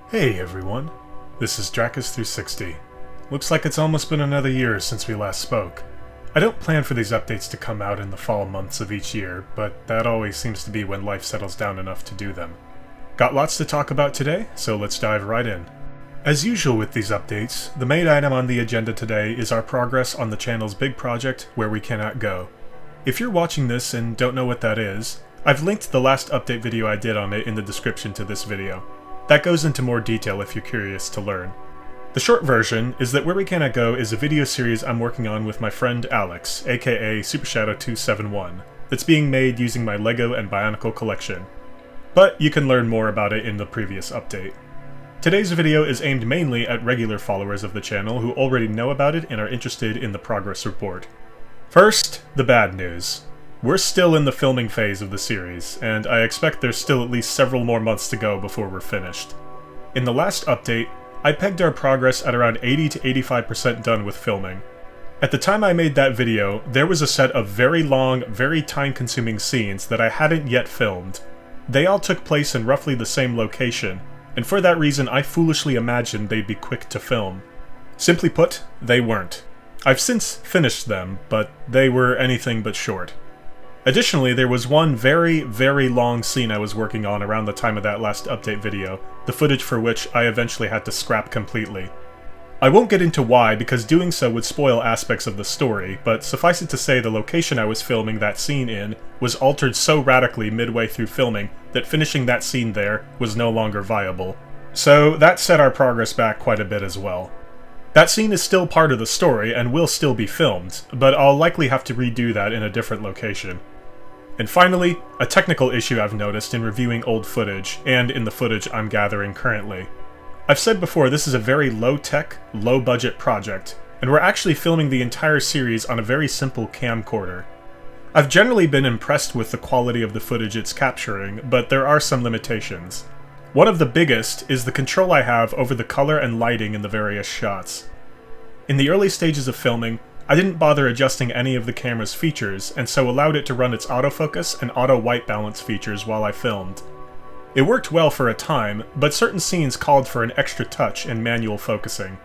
Hey everyone, this is Dracus360. Looks like it's almost been another year since we last spoke. I don't plan for these updates to come out in the fall months of each year, but that always seems to be when life settles down enough to do them. Got lots to talk about today, so let's dive right in. As usual with these updates, the main item on the agenda today is our progress on the channel's big project, Where We Cannot Go. If you're watching this and don't know what that is, I've linked the last update video I did on it in the description to this video. That goes into more detail if you're curious to learn. The short version is that Where We Cannot Go is a video series I'm working on with my friend Alex, aka SuperShadow271, that's being made using my LEGO and Bionicle collection. But you can learn more about it in the previous update. Today's video is aimed mainly at regular followers of the channel who already know about it and are interested in the progress report. First, the bad news. We're still in the filming phase of the series, and I expect there's still at least several more months to go before we're finished. In the last update, I pegged our progress at around 80 to 85% done with filming. At the time I made that video, there was a set of very long, very time-consuming scenes that I hadn't yet filmed. They all took place in roughly the same location, and for that reason I foolishly imagined they'd be quick to film. Simply put, they weren't. I've since finished them, but they were anything but short. Additionally, there was one very, very long scene I was working on around the time of that last update video, the footage for which I eventually had to scrap completely. I won't get into why, because doing so would spoil aspects of the story, but suffice it to say the location I was filming that scene in was altered so radically midway through filming that finishing that scene there was no longer viable. So that set our progress back quite a bit as well. That scene is still part of the story and will still be filmed, but I'll likely have to redo that in a different location. And finally, a technical issue I've noticed in reviewing old footage, and in the footage I'm gathering currently. I've said before this is a very low-tech, low-budget project, and we're actually filming the entire series on a very simple camcorder. I've generally been impressed with the quality of the footage it's capturing, but there are some limitations. One of the biggest is the control I have over the color and lighting in the various shots. In the early stages of filming, I didn't bother adjusting any of the camera's features, and so allowed it to run its autofocus and auto white balance features while I filmed. It worked well for a time, but certain scenes called for an extra touch in manual focusing.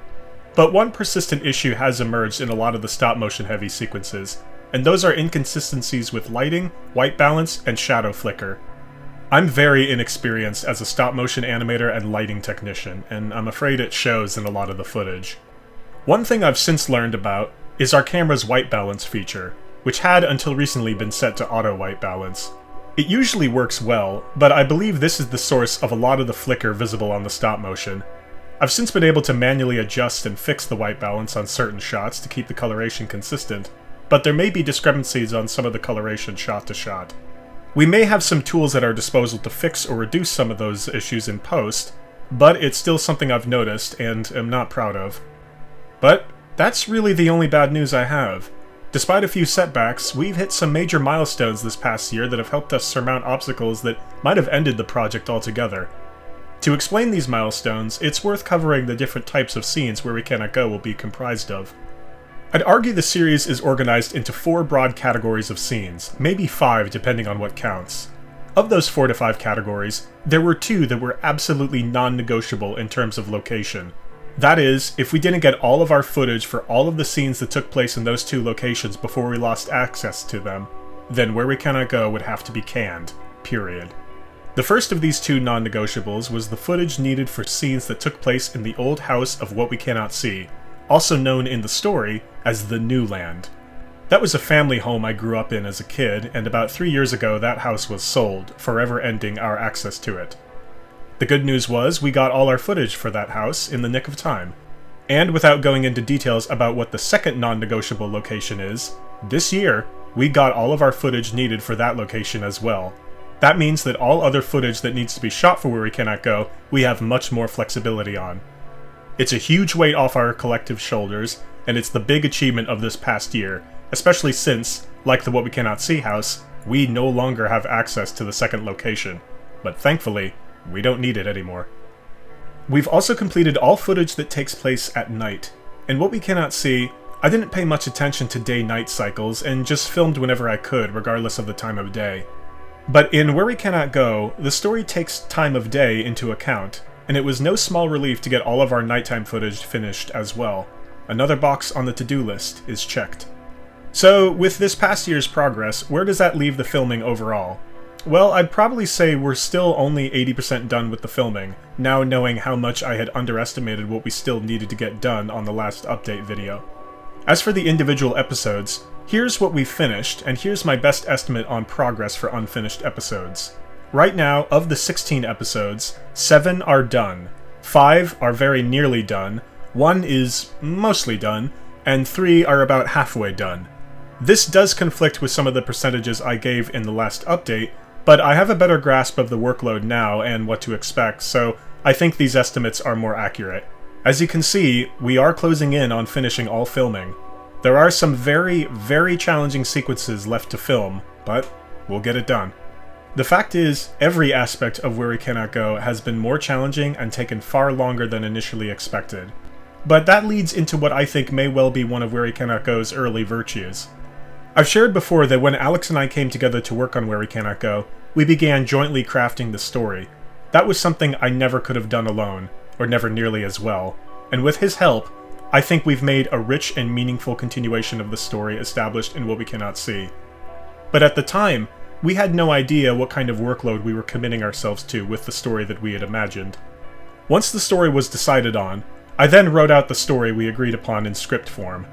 But one persistent issue has emerged in a lot of the stop-motion heavy sequences, and those are inconsistencies with lighting, white balance, and shadow flicker. I'm very inexperienced as a stop-motion animator and lighting technician, and I'm afraid it shows in a lot of the footage. One thing I've since learned about is our camera's white balance feature, which had until recently been set to auto white balance. It usually works well, but I believe this is the source of a lot of the flicker visible on the stop motion. I've since been able to manually adjust and fix the white balance on certain shots to keep the coloration consistent, but there may be discrepancies on some of the coloration shot to shot. We may have some tools at our disposal to fix or reduce some of those issues in post, but it's still something I've noticed and am not proud of. But that's really the only bad news I have. Despite a few setbacks, we've hit some major milestones this past year that have helped us surmount obstacles that might have ended the project altogether. To explain these milestones, it's worth covering the different types of scenes Where We Cannot Go will be comprised of. I'd argue the series is organized into 4 broad categories of scenes, maybe 5 depending on what counts. Of those 4 to 5 categories, there were 2 that were absolutely non-negotiable in terms of location. That is, if we didn't get all of our footage for all of the scenes that took place in those 2 locations before we lost access to them, then Where We Cannot Go would have to be canned, period. The first of these 2 non-negotiables was the footage needed for scenes that took place in the old house of What We Cannot See, also known in the story as the New Land. That was a family home I grew up in as a kid, and about 3 years ago that house was sold, forever ending our access to it. The good news was we got all our footage for that house in the nick of time. And without going into details about what the second non-negotiable location is, this year, we got all of our footage needed for that location as well. That means that all other footage that needs to be shot for Where We Cannot Go, we have much more flexibility on. It's a huge weight off our collective shoulders, and it's the big achievement of this past year, especially since, like the What We Cannot See house, we no longer have access to the second location. But thankfully, we don't need it anymore. We've also completed all footage that takes place at night. In What We Cannot See, I didn't pay much attention to day-night cycles and just filmed whenever I could, regardless of the time of day. But in Where We Cannot Go, the story takes time of day into account, and it was no small relief to get all of our nighttime footage finished as well. Another box on the to-do list is checked. So, with this past year's progress, where does that leave the filming overall? Well, I'd probably say we're still only 80% done with the filming, now knowing how much I had underestimated what we still needed to get done on the last update video. As for the individual episodes, here's what we've finished, and here's my best estimate on progress for unfinished episodes. Right now, of the 16 episodes, 7 are done, 5 are very nearly done, 1 is mostly done, and 3 are about halfway done. This does conflict with some of the percentages I gave in the last update, but I have a better grasp of the workload now and what to expect, so I think these estimates are more accurate. As you can see, we are closing in on finishing all filming. There are some very, very challenging sequences left to film, but we'll get it done. The fact is, every aspect of Where We Cannot Go has been more challenging and taken far longer than initially expected. But that leads into what I think may well be one of Where We Cannot Go's early virtues. I've shared before that when Alex and I came together to work on Where We Cannot Go, we began jointly crafting the story. That was something I never could have done alone, or never nearly as well, and with his help, I think we've made a rich and meaningful continuation of the story established in What We Cannot See. But at the time, we had no idea what kind of workload we were committing ourselves to with the story that we had imagined. Once the story was decided on, I then wrote out the story we agreed upon in script form,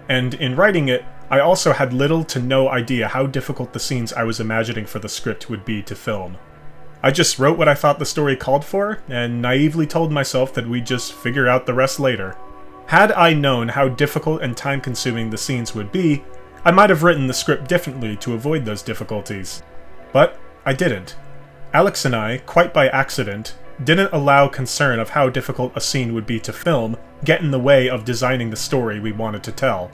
and in writing it, I also had little to no idea how difficult the scenes I was imagining for the script would be to film. I just wrote what I thought the story called for, and naively told myself that we'd just figure out the rest later. Had I known how difficult and time-consuming the scenes would be, I might have written the script differently to avoid those difficulties. But I didn't. Alex and I, quite by accident, didn't allow concern of how difficult a scene would be to film get in the way of designing the story we wanted to tell.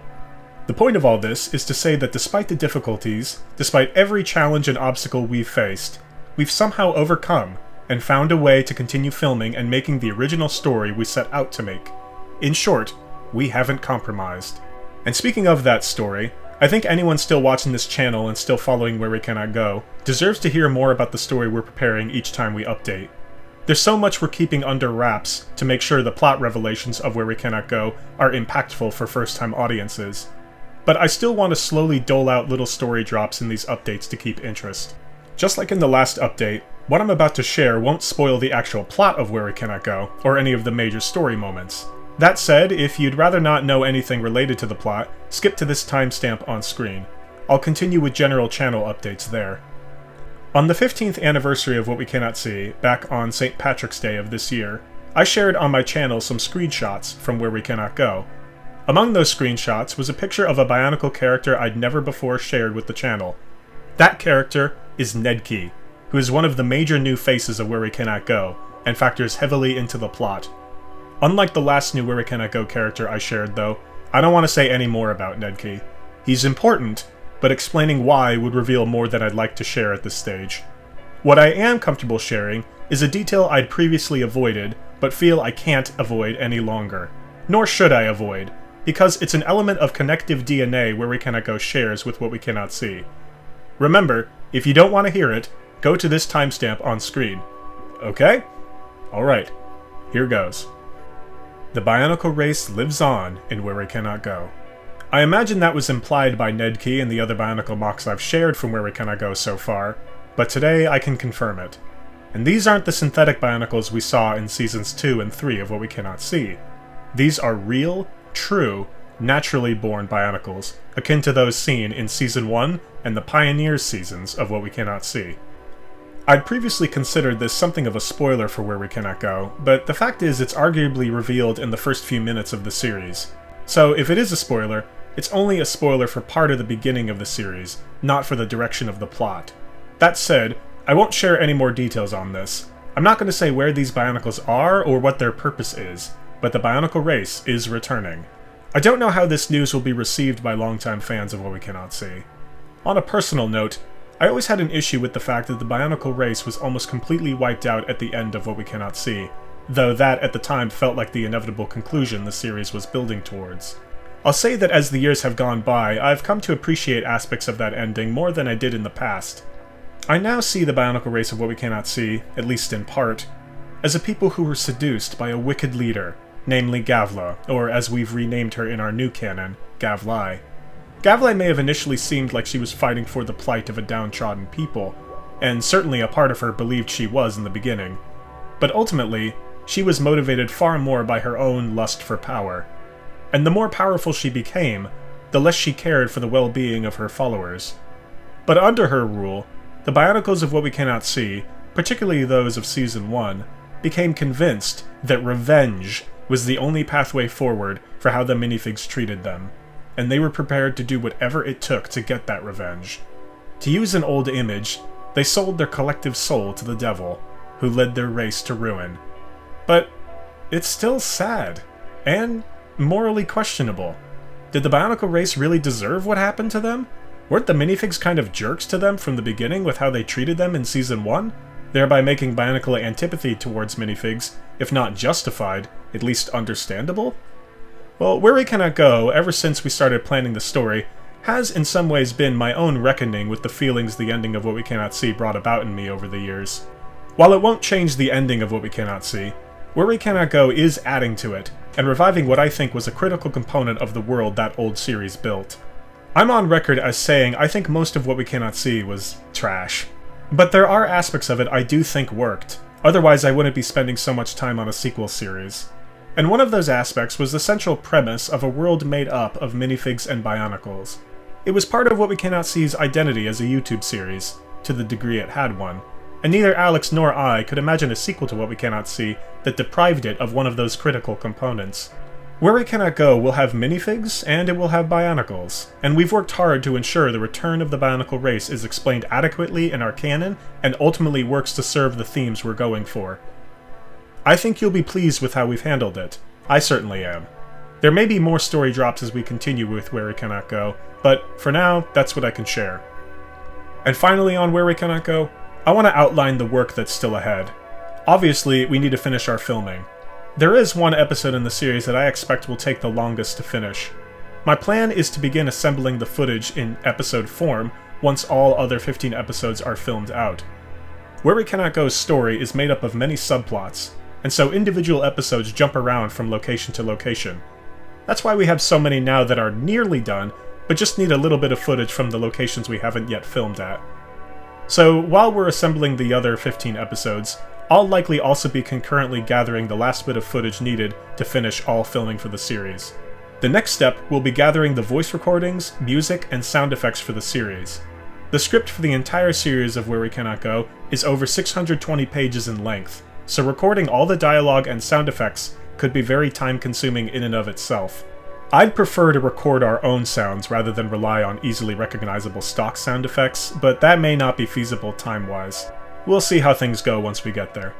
The point of all this is to say that despite the difficulties, despite every challenge and obstacle we've faced, we've somehow overcome and found a way to continue filming and making the original story we set out to make. In short, we haven't compromised. And speaking of that story, I think anyone still watching this channel and still following Where We Cannot Go deserves to hear more about the story we're preparing each time we update. There's so much we're keeping under wraps to make sure the plot revelations of Where We Cannot Go are impactful for first-time audiences. But I still want to slowly dole out little story drops in these updates to keep interest. Just like in the last update, what I'm about to share won't spoil the actual plot of Where We Cannot Go, or any of the major story moments. That said, if you'd rather not know anything related to the plot, skip to this timestamp on screen. I'll continue with general channel updates there. On the 15th anniversary of What We Cannot See, back on St. Patrick's Day of this year, I shared on my channel some screenshots from Where We Cannot Go. Among those screenshots was a picture of a Bionicle character I'd never before shared with the channel. That character is Nedkey, who is one of the major new faces of Where We Cannot Go, and factors heavily into the plot. Unlike the last new Where We Cannot Go character I shared though, I don't want to say any more about Nedkey. He's important, but explaining why would reveal more than I'd like to share at this stage. What I am comfortable sharing is a detail I'd previously avoided, but feel I can't avoid any longer. Nor should I avoid, because it's an element of connective DNA Where We Cannot Go shares with What We Cannot See. Remember, if you don't want to hear it, go to this timestamp on screen. Okay? Alright, here goes. The Bionicle race lives on in Where We Cannot Go. I imagine that was implied by Nedkey and the other Bionicle mocks I've shared from Where We Cannot Go so far, but today I can confirm it. And these aren't the synthetic Bionicles we saw in Seasons 2 and 3 of What We Cannot See. These are real, true, naturally born Bionicles, akin to those seen in Season 1 and the Pioneers seasons of What We Cannot See. I'd previously considered this something of a spoiler for Where We Cannot Go, but the fact is it's arguably revealed in the first few minutes of the series. So if it is a spoiler, it's only a spoiler for part of the beginning of the series, not for the direction of the plot. That said, I won't share any more details on this. I'm not going to say where these Bionicles are or what their purpose is, but the Bionicle race is returning. I don't know how this news will be received by longtime fans of What We Cannot See. On a personal note, I always had an issue with the fact that the Bionicle race was almost completely wiped out at the end of What We Cannot See, though that at the time felt like the inevitable conclusion the series was building towards. I'll say that as the years have gone by, I've come to appreciate aspects of that ending more than I did in the past. I now see the Bionicle race of What We Cannot See, at least in part, as a people who were seduced by a wicked leader, namely Gavla, or as we've renamed her in our new canon, Gavlai. Gavlai may have initially seemed like she was fighting for the plight of a downtrodden people, and certainly a part of her believed she was in the beginning. But ultimately, she was motivated far more by her own lust for power. And the more powerful she became, the less she cared for the well-being of her followers. But under her rule, the Bionicles of What We Cannot See, particularly those of Season 1, became convinced that revenge was the only pathway forward for how the minifigs treated them, and they were prepared to do whatever it took to get that revenge. To use an old image, they sold their collective soul to the devil, who led their race to ruin. But it's still sad, and morally questionable. Did the Bionicle race really deserve what happened to them? Weren't the minifigs kind of jerks to them from the beginning with how they treated them in Season 1? Thereby making Bionicle antipathy towards minifigs, if not justified, at least understandable? Well, Where We Cannot Go, ever since we started planning the story, has in some ways been my own reckoning with the feelings the ending of What We Cannot See brought about in me over the years. While it won't change the ending of What We Cannot See, Where We Cannot Go is adding to it, and reviving what I think was a critical component of the world that old series built. I'm on record as saying I think most of What We Cannot See was trash. But there are aspects of it I do think worked, otherwise I wouldn't be spending so much time on a sequel series. And one of those aspects was the central premise of a world made up of minifigs and Bionicles. It was part of What We Cannot See's identity as a YouTube series, to the degree it had one, and neither Alex nor I could imagine a sequel to What We Cannot See that deprived it of one of those critical components. Where We Cannot Go will have minifigs, and it will have Bionicles, and we've worked hard to ensure the return of the Bionicle race is explained adequately in our canon, and ultimately works to serve the themes we're going for. I think you'll be pleased with how we've handled it. I certainly am. There may be more story drops as we continue with Where We Cannot Go, but for now, that's what I can share. And finally on Where We Cannot Go, I want to outline the work that's still ahead. Obviously, we need to finish our filming. There is one episode in the series that I expect will take the longest to finish. My plan is to begin assembling the footage in episode form once all other 15 episodes are filmed out. Where We Cannot Go's story is made up of many subplots, and so individual episodes jump around from location to location. That's why we have so many now that are nearly done, but just need a little bit of footage from the locations we haven't yet filmed at. So while we're assembling the other 15 episodes, I'll likely also be concurrently gathering the last bit of footage needed to finish all filming for the series. The next step will be gathering the voice recordings, music, and sound effects for the series. The script for the entire series of Where We Cannot Go is over 620 pages in length, so recording all the dialogue and sound effects could be very time-consuming in and of itself. I'd prefer to record our own sounds rather than rely on easily recognizable stock sound effects, but that may not be feasible time-wise. We'll see how things go once we get there.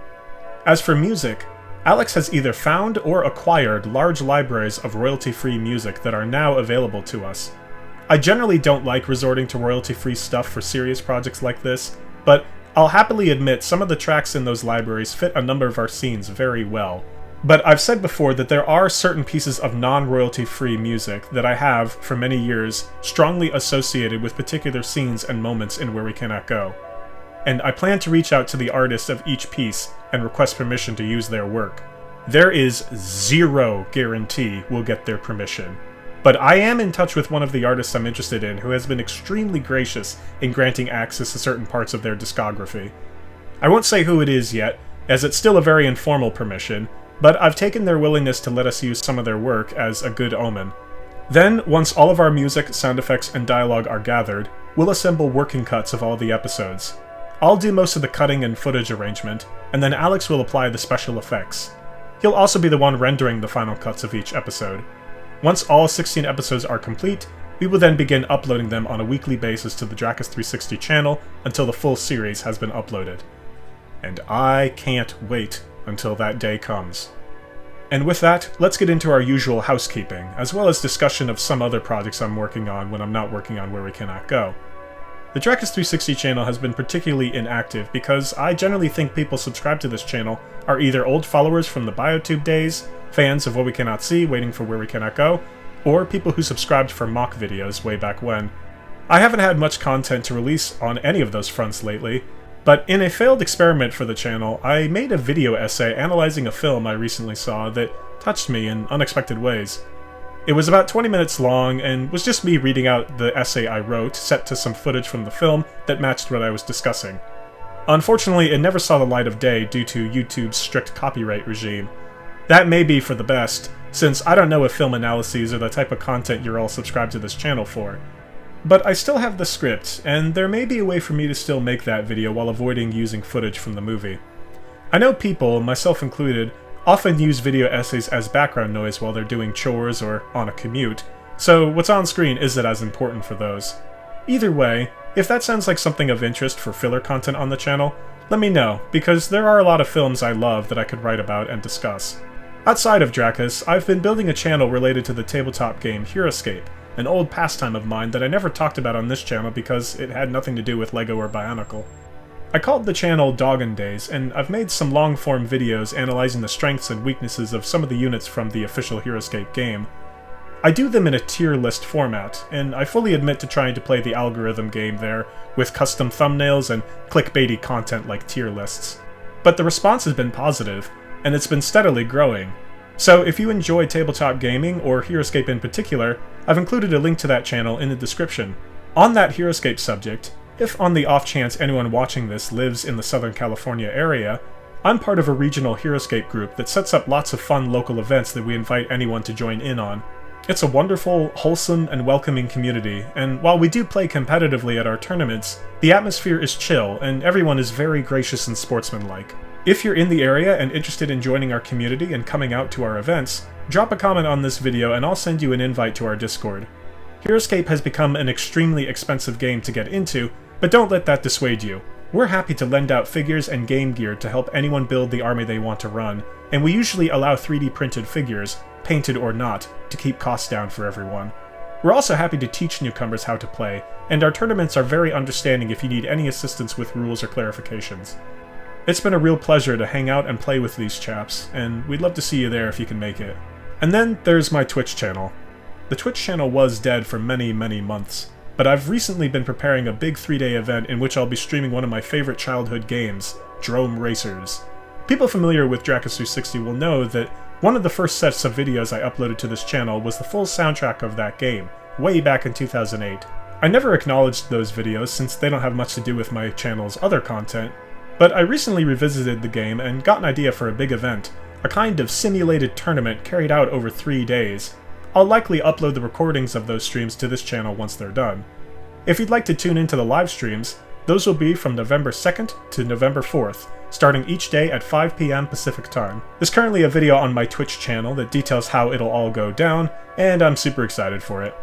As for music, Alex has either found or acquired large libraries of royalty-free music that are now available to us. I generally don't like resorting to royalty-free stuff for serious projects like this, but I'll happily admit some of the tracks in those libraries fit a number of our scenes very well. But I've said before that there are certain pieces of non-royalty-free music that I have, for many years, strongly associated with particular scenes and moments in Where We Cannot Go. And I plan to reach out to the artists of each piece and request permission to use their work. There is zero guarantee we'll get their permission, but I am in touch with one of the artists I'm interested in who has been extremely gracious in granting access to certain parts of their discography. I won't say who it is yet, as it's still a very informal permission, but I've taken their willingness to let us use some of their work as a good omen. Then, once all of our music, sound effects, and dialogue are gathered, we'll assemble working cuts of all the episodes. I'll do most of the cutting and footage arrangement, and then Alex will apply the special effects. He'll also be the one rendering the final cuts of each episode. Once all 16 episodes are complete, we will then begin uploading them on a weekly basis to the Dracus360 channel until the full series has been uploaded. And I can't wait until that day comes. And with that, let's get into our usual housekeeping, as well as discussion of some other projects I'm working on when I'm not working on Where We Cannot Go. The Dracus360 channel has been particularly inactive because I generally think people subscribed to this channel are either old followers from the BioTube days, fans of What We Cannot See waiting for Where We Cannot Go, or people who subscribed for mock videos way back when. I haven't had much content to release on any of those fronts lately, But in a failed experiment for the channel, I made a video essay analyzing a film I recently saw that touched me in unexpected ways. It was about 20 minutes long and was just me reading out the essay I wrote, set to some footage from the film that matched what I was discussing. Unfortunately, it never saw the light of day due to YouTube's strict copyright regime. That may be for the best, since I don't know if film analyses are the type of content you're all subscribed to this channel for. But I still have the script, and there may be a way for me to still make that video while avoiding using footage from the movie. I know people, myself included, often use video essays as background noise while they're doing chores or on a commute, so what's on screen isn't as important for those. Either way, if that sounds like something of interest for filler content on the channel, let me know, because there are a lot of films I love that I could write about and discuss. Outside of Dracus, I've been building a channel related to the tabletop game HeroScape, an old pastime of mine that I never talked about on this channel because it had nothing to do with LEGO or Bionicle. I called the channel Doggin Days, and I've made some long-form videos analyzing the strengths and weaknesses of some of the units from the official HeroScape game. I do them in a tier list format, and I fully admit to trying to play the algorithm game there, with custom thumbnails and clickbaity content like tier lists. But the response has been positive, and it's been steadily growing. So if you enjoy tabletop gaming, or HeroScape in particular, I've included a link to that channel in the description. On that HeroScape subject, if on the off chance anyone watching this lives in the Southern California area, I'm part of a regional HeroScape group that sets up lots of fun local events that we invite anyone to join in on. It's a wonderful, wholesome, and welcoming community, and while we do play competitively at our tournaments, the atmosphere is chill and everyone is very gracious and sportsmanlike. If you're in the area and interested in joining our community and coming out to our events, drop a comment on this video and I'll send you an invite to our Discord. HeroScape has become an extremely expensive game to get into, but don't let that dissuade you. We're happy to lend out figures and game gear to help anyone build the army they want to run, and we usually allow 3D printed figures, painted or not, to keep costs down for everyone. We're also happy to teach newcomers how to play, and our tournaments are very understanding if you need any assistance with rules or clarifications. It's been a real pleasure to hang out and play with these chaps, and we'd love to see you there if you can make it. And then there's my Twitch channel. The Twitch channel was dead for many months, but I've recently been preparing a big 3-day event in which I'll be streaming one of my favorite childhood games, Drome Racers. People familiar with Dracus 360 will know that one of the first sets of videos I uploaded to this channel was the full soundtrack of that game, way back in 2008. I never acknowledged those videos since they don't have much to do with my channel's other content, but I recently revisited the game and got an idea for a big event, a kind of simulated tournament carried out over 3 days. I'll likely upload the recordings of those streams to this channel once they're done. If you'd like to tune into the live streams, those will be from November 2nd to November 4th, starting each day at 5 PM Pacific time. There's currently a video on my Twitch channel that details how it'll all go down, and I'm super excited for it.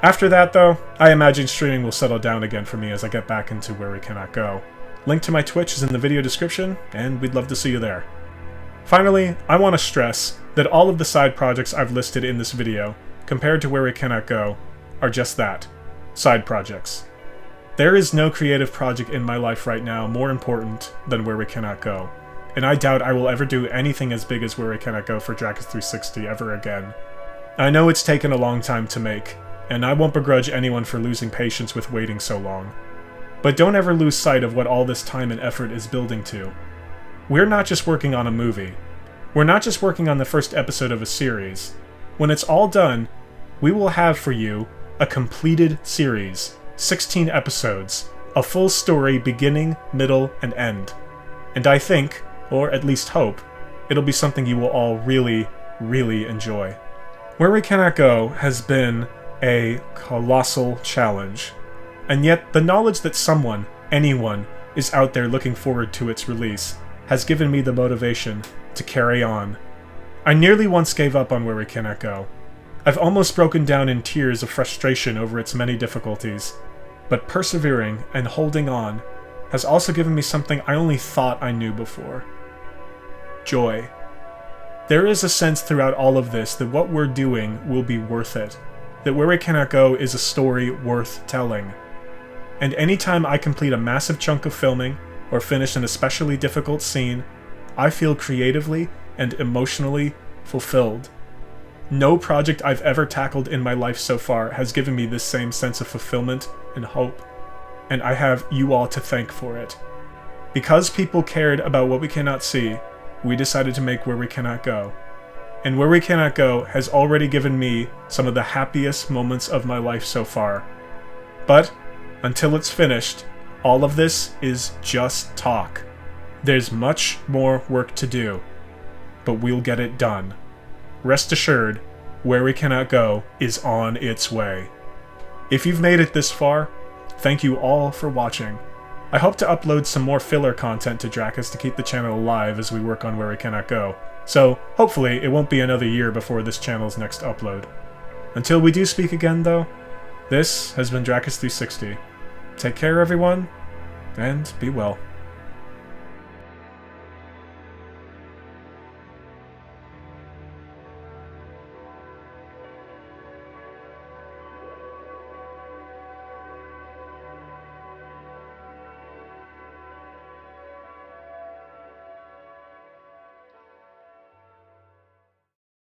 After that though, I imagine streaming will settle down again for me as I get back into Where We Cannot Go. Link to my Twitch is in the video description, and we'd love to see you there. Finally, I want to stress that all of the side projects I've listed in this video, compared to Where We Cannot Go, are just that, side projects. There is no creative project in my life right now more important than Where We Cannot Go, and I doubt I will ever do anything as big as Where We Cannot Go for Dracus 360 ever again. I know it's taken a long time to make, and I won't begrudge anyone for losing patience with waiting so long. But don't ever lose sight of what all this time and effort is building to. We're not just working on a movie. We're not just working on the first episode of a series. When it's all done, we will have for you a completed series, 16 episodes, a full story beginning, middle, and end. And I think, or at least hope, it'll be something you will all really enjoy. Where We Cannot Go has been a colossal challenge. And yet, the knowledge that someone, anyone, is out there looking forward to its release has given me the motivation to carry on. I nearly once gave up on Where We Cannot Go. I've almost broken down in tears of frustration over its many difficulties, but persevering and holding on has also given me something I only thought I knew before. Joy. There is a sense throughout all of this that what we're doing will be worth it, that Where We Cannot Go is a story worth telling. And anytime I complete a massive chunk of filming, or finish an especially difficult scene, I feel creatively and emotionally fulfilled. No project I've ever tackled in my life so far has given me this same sense of fulfillment and hope, and I have you all to thank for it. Because people cared about what we cannot see, we decided to make Where We Cannot Go. And Where We Cannot Go has already given me some of the happiest moments of my life so far. But, until it's finished, all of this is just talk. There's much more work to do, but we'll get it done. Rest assured, Where We Cannot Go is on its way. If you've made it this far, thank you all for watching. I hope to upload some more filler content to Dracus to keep the channel alive as we work on Where We Cannot Go, so hopefully it won't be another year before this channel's next upload. Until we do speak again though, this has been Dracus360. Take care everyone, and be well.